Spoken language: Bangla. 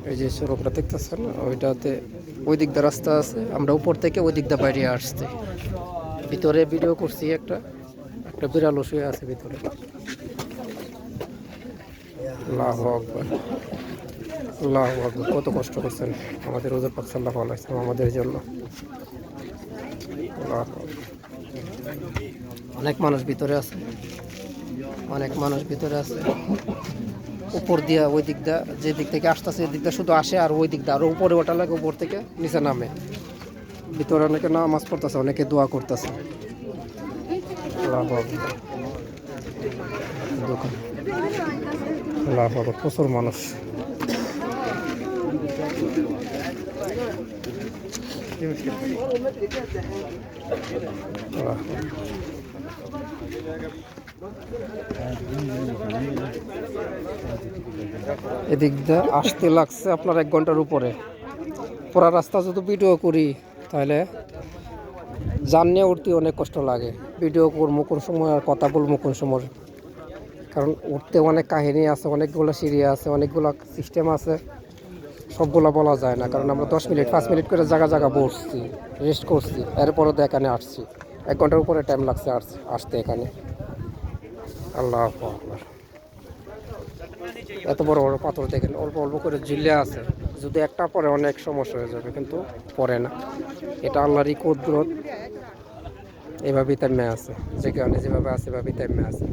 এই যে সড়কটা দেখতেছেন ওইটাতে ওই দিক দিয়ে রাস্তা আছে, আমরা উপর থেকে ওই দিক দিয়ে বাইরে আসছি। ভিতরে ভিডিও করছি, একটা একটা বিড়াল শুয়ে আছে ভিতরে। আল্লাহু আকবার, আল্লাহু আকবার। কত কষ্ট করছেন আমাদের হুজুর পাক সাল্লাল্লাহু আলাইহি ওয়াসাল্লাম আমাদের জন্য। আল্লাহু আকবার। অনেক মানুষ ভিতরে আছে, অনেক মানুষ ভিতরে আছে। উপর দিয়া ওই দিক দা, যে দিক থেকে আসতেছে এই দিক দা শুধু আসে, আর ওই দিক দা আরো উপরে ওঠা লাগে, উপর থেকে নিচে নামে। ভিতরে অনেকে নামাজ পড়তেছে, অনেকে দোয়া করতেছে। আল্লাহু আকবার। দোকান, আল্লাহু আকবার, প্রচুর মানুষ। এদিক দিয়ে আসতে লাগছে আপনার 1 ঘন্টার উপরে। পুরা রাস্তা যদি ভিডিও করি তাহলে জানিয়ে উঠতে অনেক কষ্ট লাগে। ভিডিও করবো কোন সময় আর কথা বলবো কোন সময়, কারণ উঠতে অনেক কাহিনী আছে, অনেকগুলো সিঁড়ি আছে, অনেকগুলো সিস্টেম আছে, সবগুলো বলা যায় না। কারণ আমরা 10 মিনিট 5 মিনিট করে জায়গা জায়গা বসছি, রেস্ট করছি, এরপরে তো এখানে আসছি। 1 ঘন্টার উপরে টাইম লাগছে আসতে এখানে। আল্লাহু আকবার। এত বড় বড় পাথর দেখেন, অল্প অল্প করে ঝুলে আছে। যদি একটা পরে অনেক সমস্যা হয়ে যাবে, কিন্তু পরে না। এটা আল্লাহরই কুদরত, এভাবেই তেমনি আছে। যেখানে যেভাবে আছে এভাবেই তেমনি আছে।